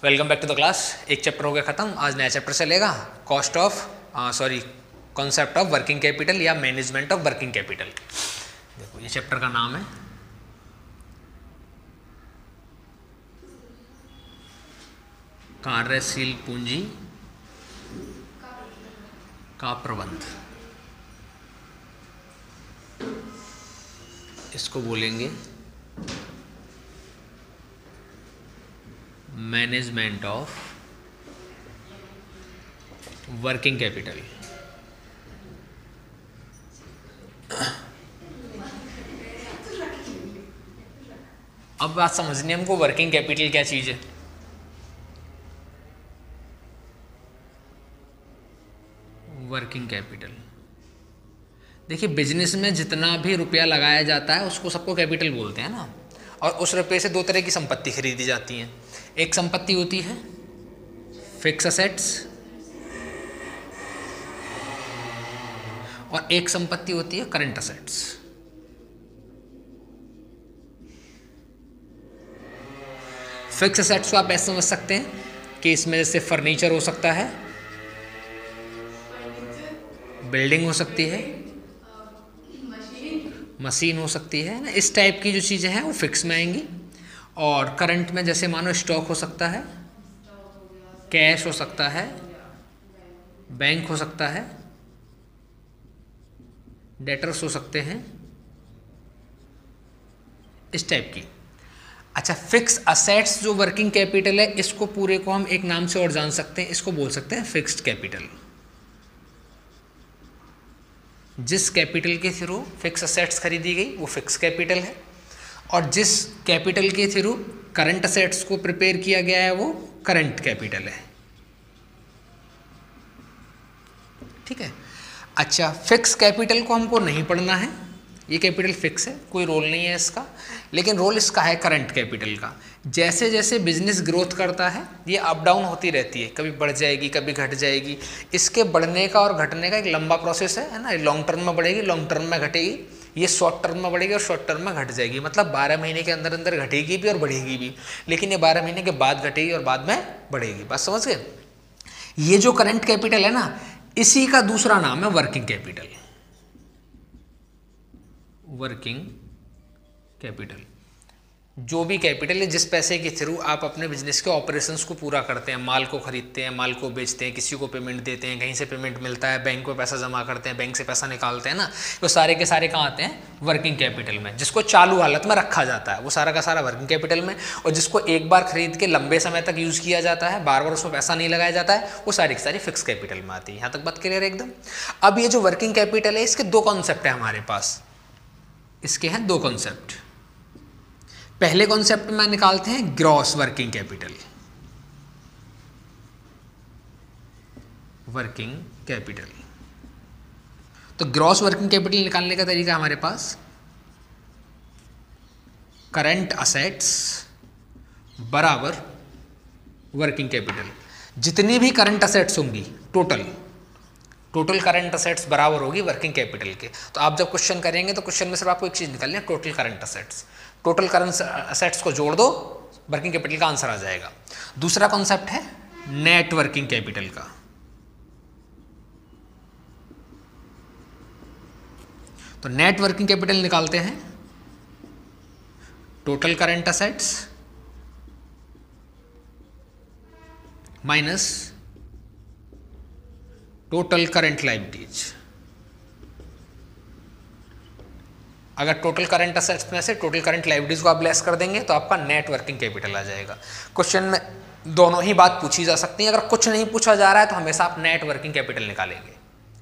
Welcome back to the class. एक chapter हो गया खत्म, आज नया चैप्टर चलेगा। कॉन्सेप्ट ऑफ वर्किंग कैपिटल या मैनेजमेंट ऑफ वर्किंग कैपिटल। देखो ये चैप्टर का नाम है कार्यशील पूंजी का प्रबंध। इसको बोलेंगे मैनेजमेंट ऑफ वर्किंग कैपिटल। अब बात समझनी है हमको, वर्किंग कैपिटल क्या चीज है। वर्किंग कैपिटल, देखिए बिजनेस में जितना भी रुपया लगाया जाता है उसको सबको कैपिटल बोलते हैं ना। और उस रुपये से दो तरह की संपत्ति खरीदी जाती हैं। एक संपत्ति होती है फिक्स असेट्स और एक संपत्ति होती है करंट असेट्स। फिक्स असेट्स को आप ऐसे समझ सकते हैं कि इसमें जैसे फर्नीचर हो सकता है, बिल्डिंग हो सकती है, मशीन हो सकती है ना, इस टाइप की जो चीज़ें हैं वो फिक्स में आएंगी। और करंट में जैसे मानो स्टॉक हो सकता है, कैश हो सकता है, बैंक हो सकता है, डेटर्स हो सकते हैं, इस टाइप की। अच्छा, फिक्स असेट्स जो वर्किंग कैपिटल है, इसको पूरे को हम एक नाम से और जान सकते हैं, इसको बोल सकते हैं फिक्स्ड कैपिटल। जिस कैपिटल के थ्रू फिक्स असेट्स खरीदी गई वो फिक्स कैपिटल है, और जिस कैपिटल के थ्रू करंट असेट्स को प्रिपेयर किया गया है वो करंट कैपिटल है। ठीक है। अच्छा, फिक्स कैपिटल को हमको नहीं पढ़ना है, ये कैपिटल फिक्स है, कोई रोल नहीं है इसका। लेकिन रोल इसका है करंट कैपिटल का। जैसे जैसे बिजनेस ग्रोथ करता है ये अप डाउन होती रहती है, कभी बढ़ जाएगी कभी घट जाएगी। इसके बढ़ने का और घटने का एक लंबा प्रोसेस है ना। लॉन्ग टर्म में बढ़ेगी, लॉन्ग टर्म में घटेगी, ये शॉर्ट टर्म में बढ़ेगी और शॉर्ट टर्म में घट जाएगी। मतलब 12 महीने के अंदर अंदर घटेगी भी और बढ़ेगी भी, लेकिन ये 12 महीने के बाद घटेगी और बाद में बढ़ेगी। बात समझ गए। ये जो करंट कैपिटल है ना, इसी का दूसरा नाम है वर्किंग कैपिटल। वर्किंग कैपिटल जो भी कैपिटल है, जिस पैसे के थ्रू आप अपने बिजनेस के ऑपरेशंस को पूरा करते हैं, माल को खरीदते हैं, माल को बेचते हैं, किसी को पेमेंट देते हैं, कहीं से पेमेंट मिलता है, बैंक में पैसा जमा करते हैं, बैंक से पैसा निकालते हैं ना, वो सारे के सारे कहाँ आते हैं? वर्किंग कैपिटल में। जिसको चालू हालत में रखा जाता है वो सारा का सारा वर्किंग कैपिटल में, और जिसको एक बार खरीद के लंबे समय तक यूज़ किया जाता है, बार बार उसमें पैसा नहीं लगाया जाता है, वो सारी की सारी फिक्स कैपिटल में आती है। यहाँ तक बात क्लियर है एकदम। अब ये जो वर्किंग कैपिटल है, इसके दो कॉन्सेप्ट है हमारे पास। इसके हैं दो कॉन्सेप्ट। पहले कॉन्सेप्ट में निकालते हैं gross working capital. Working capital, तो ग्रॉस वर्किंग कैपिटल निकालने का तरीका हमारे पास करंट असेट्स बराबर वर्किंग कैपिटल। जितनी भी करंट असेट्स होंगी टोटल करंट असेट्स बराबर होगी वर्किंग कैपिटल के। तो आप जब क्वेश्चन करेंगे तो क्वेश्चन में सिर्फ आपको एक चीज निकालनी है, total current assets. Total current assets को जोड़ दो, वर्किंग कैपिटल का आंसर आ जाएगा। दूसरा कॉन्सेप्ट है नेट वर्किंग कैपिटल का। तो नेट वर्किंग कैपिटल निकालते हैं total current assets minus total current liabilities. अगर टोटल करंट असेट्स में से टोटल करंट लायबिलिटीज को आप लेस कर देंगे तो आपका नेट वर्किंग कैपिटल आ जाएगा। क्वेश्चन में दोनों ही बात पूछी जा सकती है। अगर कुछ नहीं पूछा जा रहा है तो हमेशा आप नेट वर्किंग कैपिटल निकालेंगे।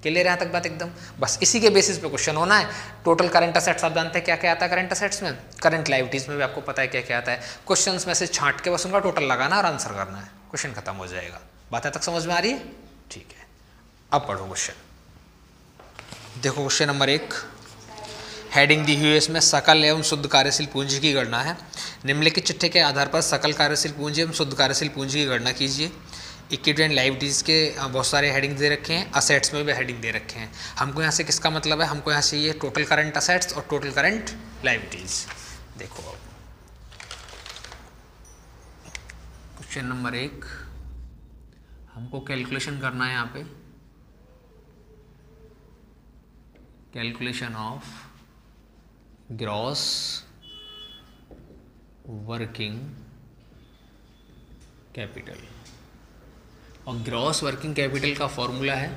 क्लियर है यहाँ तक बात एकदम। बस इसी के बेसिस पे क्वेश्चन होना है। टोटल करंट असेट्स आप जानते हैं क्या क्या आता है करंट असेट्स में, करंट लायबिलिटीज में भी आपको पता है क्या क्या आता है। क्वेश्चन में से छांट के बस उनका टोटल लगाना और आंसर करना है, क्वेश्चन खत्म हो जाएगा। बात तक समझ में आ रही है? ठीक है, अब पढ़ो क्वेश्चन। देखो क्वेश्चन नंबर 1, हेडिंग दी हुई है इसमें सकल एवं शुद्ध कार्यशील पूंजी की गणना है। निम्नलिखित चिट्ठे के आधार पर सकल कार्यशील पूंजी एवं शुद्ध कार्यशील पूंजी की गणना कीजिए। इक्विटी एंड लायबिलिटीज के बहुत सारे हेडिंग दे रखे हैं, असेट्स में भी हेडिंग दे रखे हैं। हमको यहाँ से किसका मतलब है? हमको यहाँ से ये टोटल करंट असेट्स और टोटल करंट लायबिलिटीज। देखो क्वेश्चन नंबर 1 हमको कैलकुलेशन करना है यहाँ पे, calculation of gross working capital. और ग्रॉस वर्किंग कैपिटल का फॉर्मूला है,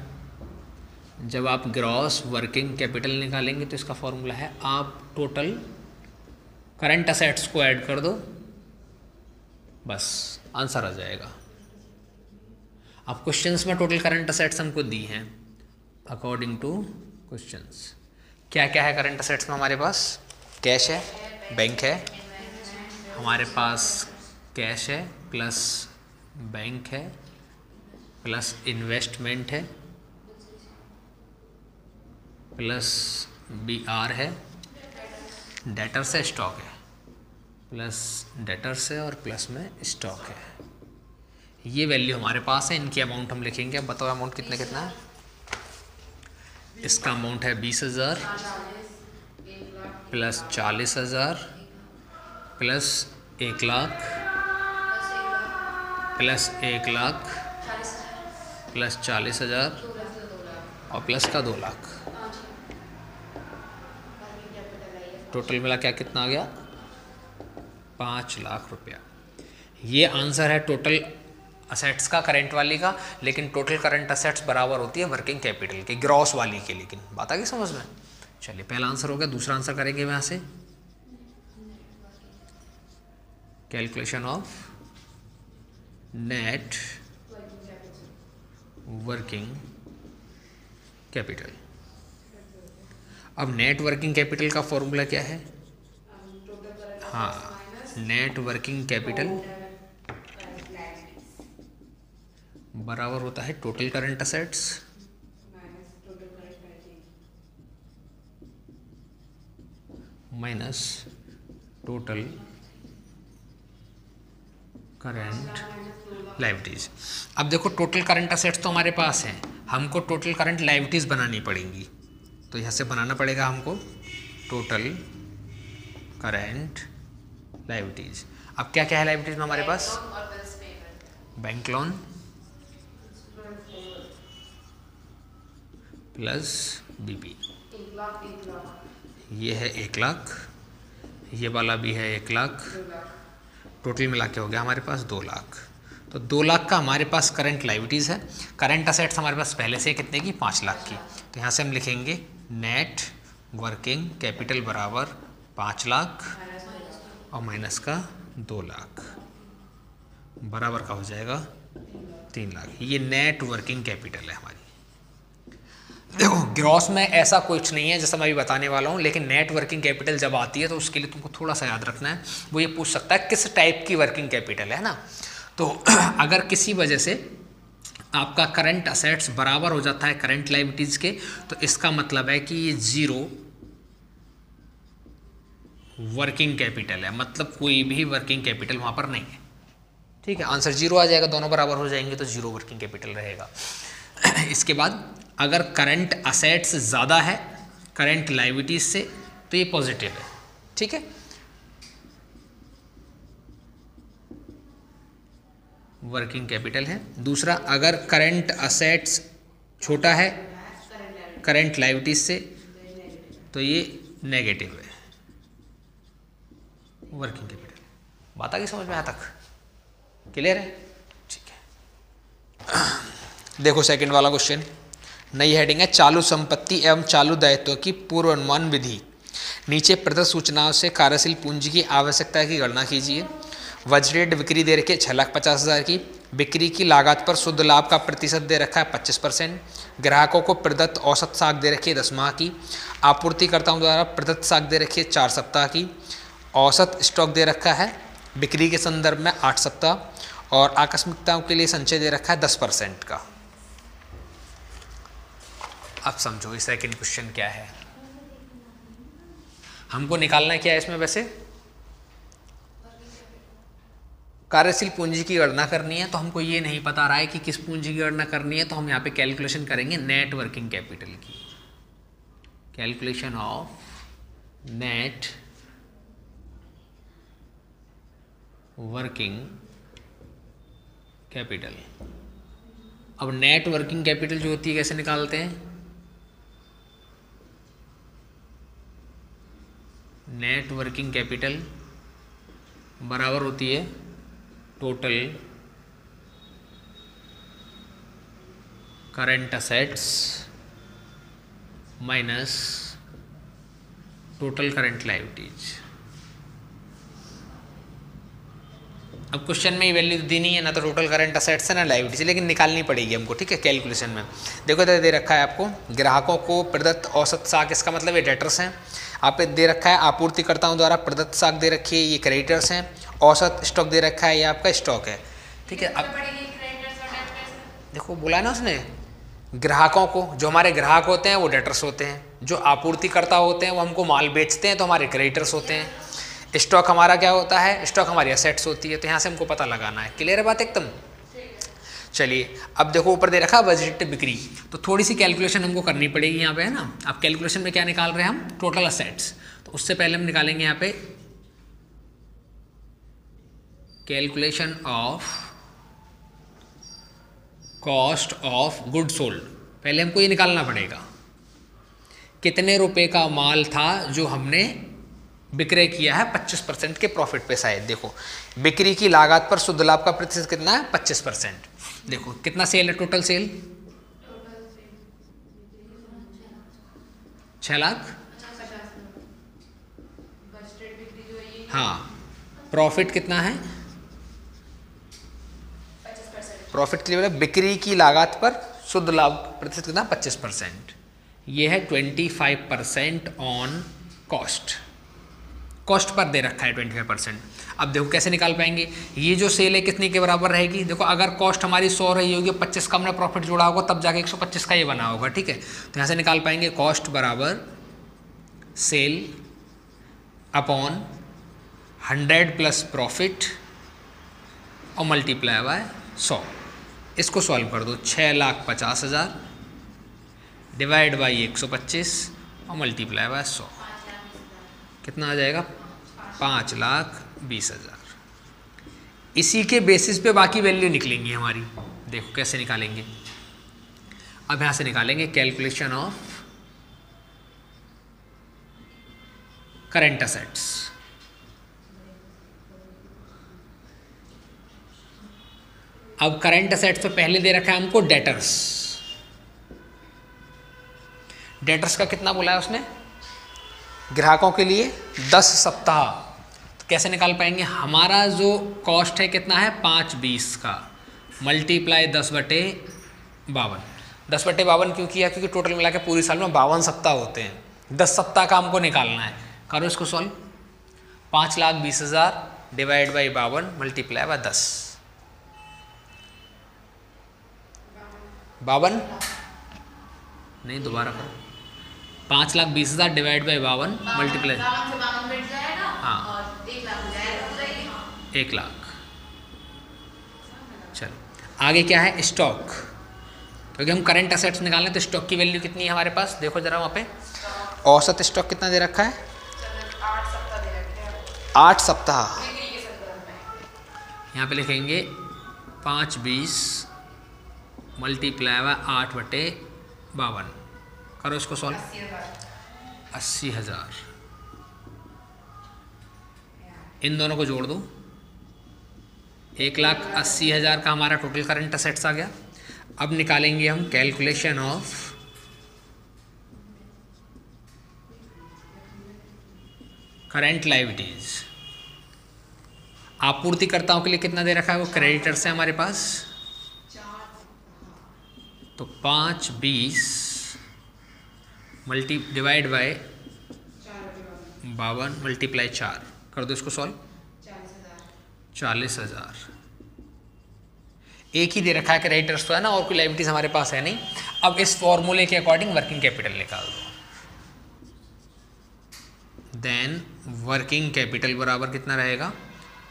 जब आप ग्रॉस वर्किंग कैपिटल निकालेंगे तो इसका फॉर्मूला है आप टोटल करंट असेट्स को ऐड कर दो, बस आंसर आ जाएगा। अब क्वेश्चंस में टोटल करंट असेट्स हमको दी हैं अकॉर्डिंग टू क्वेश्चंस। क्या क्या है करंट असेट्स में हमारे पास? कैश है, बैंक है, हमारे पास कैश है प्लस बैंक है प्लस इन्वेस्टमेंट है प्लस BR है, डेटर से स्टॉक है, प्लस डेटर से और प्लस में स्टॉक है। ये वैल्यू हमारे पास है, इनकी अमाउंट हम लिखेंगे। अब बताओ अमाउंट कितना कितना है? इसका अमाउंट है 20,000 plus 40,000 plus 1 lakh plus 1 lakh plus 40,000 और प्लस का 2 लाख। टोटल मिला क्या कितना आ गया? 5 लाख रुपया। ये आंसर है टोटल असेट्स का, करंट वाली का। लेकिन टोटल करंट असेट्स बराबर होती है वर्किंग कैपिटल के, ग्रॉस वाली के। लेकिन बात आ गई समझ में? चलिए पहला आंसर हो गया। दूसरा आंसर करेंगे यहाँ से, calculation of net working capital. अब नेट वर्किंग कैपिटल का फॉर्मूला क्या है? हाँ, नेट वर्किंग कैपिटल बराबर होता है total current assets minus total current liabilities. अब देखो टोटल करंट असेट्स तो हमारे पास हैं, हमको टोटल करंट लायबिलिटीज बनानी पड़ेंगी। तो यहाँ से बनाना पड़ेगा हमको टोटल करंट लायबिलिटीज। अब क्या क्या है लायबिलिटीज में हमारे पास? बैंक लोन प्लस BP, ये है 1 लाख, ये वाला भी है 1 लाख, टोटल मिला के हो गया हमारे पास 2 लाख। तो 2 लाख का हमारे पास करंट लायबिलिटीज़ है। करंट असेट्स हमारे पास पहले से कितने की? 5 लाख की। तो यहाँ से हम लिखेंगे नेट वर्किंग कैपिटल बराबर 5 लाख और माइनस का 2 लाख बराबर का हो जाएगा 3 लाख। ये नेट वर्किंग कैपिटल है हमारी। देखो ग्रॉस में ऐसा कुछ नहीं है जैसा मैं अभी बताने वाला हूँ, लेकिन नेट वर्किंग कैपिटल जब आती है तो उसके लिए तुमको थोड़ा सा याद रखना है। वो ये पूछ सकता है किस टाइप की वर्किंग कैपिटल है ना। तो अगर किसी वजह से आपका करंट असेट्स बराबर हो जाता है करंट लायबिलिटीज के, तो इसका मतलब है कि ये 0 वर्किंग कैपिटल है, मतलब कोई भी वर्किंग कैपिटल वहाँ पर नहीं है। ठीक है, आंसर 0 आ जाएगा। दोनों बराबर हो जाएंगे तो 0 वर्किंग कैपिटल रहेगा। इसके बाद अगर करंट असेट्स ज़्यादा है करंट लायबिलिटीज से तो ये पॉजिटिव है। ठीक है, वर्किंग कैपिटल है। दूसरा, अगर करंट असेट्स छोटा है करंट लायबिलिटीज से तो ये नेगेटिव है वर्किंग कैपिटल। बात आ गई समझ में? यहाँ तक क्लियर है? ठीक है, देखो सेकंड वाला क्वेश्चन। नई हेडिंग है चालू संपत्ति एवं चालू दायित्व की पूर्वानुमान विधि। नीचे प्रदत्त सूचनाओं से कार्यशील पूंजी की आवश्यकता की गणना कीजिए। वज्रेट बिक्री दे रखी है 6,50,000 की। बिक्री की लागत पर शुद्ध लाभ का प्रतिशत दे रखा है 25%। ग्राहकों को प्रदत्त औसत साख दे रखी है 10 माह की। आपूर्तिकर्ताओं द्वारा प्रदत्त साख दे रखी है 4 सप्ताह की। औसत स्टॉक दे रखा है बिक्री के संदर्भ में 8 सप्ताह और आकस्मिकताओं के लिए संचय दे रखा है 10% का। अब समझो ये सेकंड क्वेश्चन क्या है। हमको निकालना क्या है इसमें? वैसे कार्यशील पूंजी की गणना करनी है, तो हमको ये नहीं पता रहा है कि किस पूंजी की गणना करनी है, तो हम यहाँ पे कैलकुलेशन करेंगे नेट वर्किंग कैपिटल की। Calculation of net working capital. अब नेट वर्किंग कैपिटल जो होती है कैसे निकालते हैं? नेट वर्किंग कैपिटल बराबर होती है total current assets minus total current liabilities. अब क्वेश्चन में ये वैल्यू दी नहीं है, ना तो टोटल करंट असेट्स है ना लायबिलिटीज, लेकिन निकालनी पड़ेगी हमको, ठीक है, कैलकुलेशन में। देखो इधर दे रखा है आपको ग्राहकों को प्रदत्त औसत साख, इसका मतलब ये डेटर्स हैं। आप दे रखा है आपूर्तिकर्ताओं द्वारा प्रदत्त साख दे रखी है, ये क्रेडिटर्स हैं। औसत स्टॉक दे रखा है, ये आपका स्टॉक है, ठीक है। अब देखो बोला ना उसने, ग्राहकों को, जो हमारे ग्राहक होते हैं वो डेटर्स होते हैं, जो आपूर्तिकर्ता होते हैं वो हमको माल बेचते हैं तो हमारे क्रेडिटर्स होते हैं। स्टॉक हमारा क्या होता है? स्टॉक हमारी असेट्स होती है। तो यहाँ से हमको पता लगाना है। क्लियर है बात एकदम? चलिए अब देखो ऊपर दे रखा बजट बिक्री, तो थोड़ी सी कैलकुलेशन हमको करनी पड़ेगी यहाँ पे, है ना। अब कैलकुलेशन में क्या निकाल रहे हैं हम? Total assets. तो उससे पहले हम निकालेंगे यहाँ पे calculation of cost of good sold. पहले हमको ये निकालना पड़ेगा कितने रुपए का माल था जो हमने विक्रय किया है 25% के प्रॉफिट पे। शायद देखो बिक्री की लागत पर शुद्ध लाभ का प्रतिशत कितना है? 25%। देखो कितना सेल है? Total sale 6 lakh. हाँ, प्रॉफिट कितना है? प्रॉफिट के लिए बिक्री की लागत पर शुद्ध लाभ प्रतिशत कितना? 25%। ये है 25% ऑन कॉस्ट। कॉस्ट पर दे रखा है 25%। अब देखो कैसे निकाल पाएंगे? ये जो सेल है कितनी के बराबर रहेगी? देखो अगर कॉस्ट हमारी 100 रही होगी, 25 का हमने प्रॉफिट जोड़ा होगा, तब जाके 125 का ये बना होगा, ठीक है। तो यहाँ से निकाल पाएंगे कॉस्ट बराबर सेल अपॉन 100 प्लस प्रॉफिट और मल्टीप्लाई बाय 100। इसको सॉल्व कर दो। 6,50,000 डिवाइड बाई 125 और मल्टीप्लाई बाय 100 कितना आ जाएगा? 5,20,000। इसी के बेसिस पे बाकी वैल्यू निकलेंगी हमारी। देखो कैसे निकालेंगे। अब यहाँ से निकालेंगे कैलकुलेशन ऑफ करंट असेट्स। अब करंट असेट्स पे पहले दे रखा है हमको डेटर्स। डेटर्स का कितना बोला है उसने? ग्राहकों के लिए 10 सप्ताह। तो कैसे निकाल पाएंगे? हमारा जो कॉस्ट है कितना है? 5,20 का मल्टीप्लाई 10/52। 10/52 क्यों किया? क्योंकि टोटल मिला के पूरी साल में 52 सप्ताह होते हैं। 10 सप्ताह का हमको निकालना है। करो इसको solve. 5,20,000 divide by 52 multiply by 10। 52 नहीं, दोबारा करो। 5,20,000 डिवाइड बाई 52 मल्टीप्लाई, हाँ 1 लाख। चलो आगे क्या है? स्टॉक। क्योंकि हम करंट असेट्स निकालें तो स्टॉक की वैल्यू कितनी है हमारे पास? देखो जरा वहाँ पे औसत स्टॉक कितना दे रखा है? 8 सप्ताह। यहाँ पे लिखेंगे 5,20 मल्टीप्लाई बाय 8/52। करो इसको सॉल्व। 80,000। इन दोनों को जोड़ दो। 1,80,000 का हमारा टोटल करंट असेट्स आ गया। अब निकालेंगे हम कैलकुलेशन ऑफ करंट लायबिलिटीज। आपूर्तिकर्ताओं के लिए कितना दे रखा है? वो क्रेडिटर्स है हमारे पास। तो 5,20 डिवाइड बाय 52 मल्टीप्लाई 4 कर दो इसको सॉल्व। 40,000। एक ही दे रखा है क्रेडिटर्स तो है ना, और कोई लायबिलिटीज हमारे पास है नहीं। अब इस फॉर्मूले के अकॉर्डिंग वर्किंग कैपिटल निकाल दो। देन वर्किंग कैपिटल बराबर कितना रहेगा?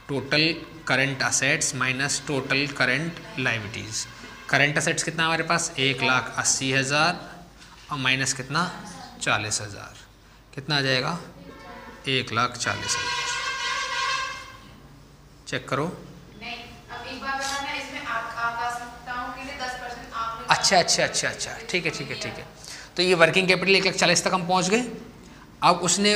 Total current assets minus total current liabilities. Current assets कितना हमारे पास? 1,80,000 और माइनस कितना? 40,000। कितना आ जाएगा? 1,40,000। चेक करो। नहीं, अब एक बार बताना, इसमें अच्छा अच्छा अच्छा अच्छा, ठीक है ठीक है ठीक है। तो ये वर्किंग कैपिटल 1,40,000 तक हम पहुंच गए। अब उसने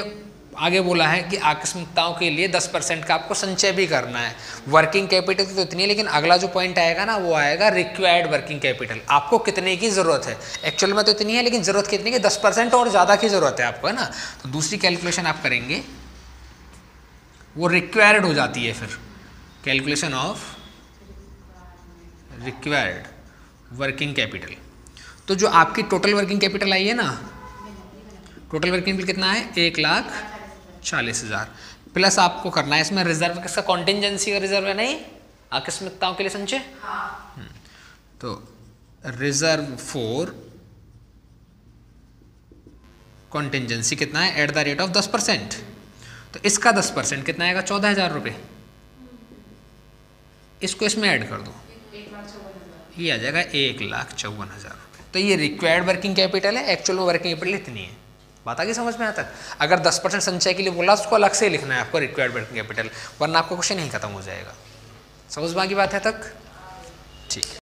आगे बोला है कि आकस्मिकताओं के लिए 10% का आपको संचय भी करना है। वर्किंग कैपिटल तो इतनी है, लेकिन अगला जो पॉइंट आएगा ना वो आएगा रिक्वायर्ड वर्किंग कैपिटल। आपको कितने की ज़रूरत है? एक्चुअल में तो इतनी है, लेकिन ज़रूरत कितनी की? 10% और ज़्यादा की ज़रूरत है आपको, है ना। तो दूसरी कैलकुलेशन आप करेंगे वो रिक्वायर्ड हो जाती है। फिर calculation of required working capital. तो जो आपकी टोटल वर्किंग कैपिटल आई है ना, टोटल वर्किंग कैपिटल कितना है? 1,40,000 प्लस आपको करना है इसमें रिजर्व, किसका? कॉन्टिजेंसी का रिजर्व है, नहीं आकस्मिकताओं के लिए संचय। तो रिजर्व फॉर कॉन्टिजेंसी कितना है? At the rate of 10%। तो इसका 10% कितना आएगा? 14,000 रुपये। इसको इसमें ऐड कर दो, ये आ जाएगा 1,54,000 रुपये। तो ये रिक्वायर्ड वर्किंग कैपिटल है, एक्चुअल में वर्किंग कैपिटल इतनी है। बात आ गई समझ में? आता है। अगर 10% संचय के लिए बोला उसको अलग से लिखना है आपको रिक्वायर्ड वर्किंग कैपिटल, वरना आपका क्वेश्चन नहीं खत्म हो जाएगा। समझ में आ गई बात है तक? ठीक है।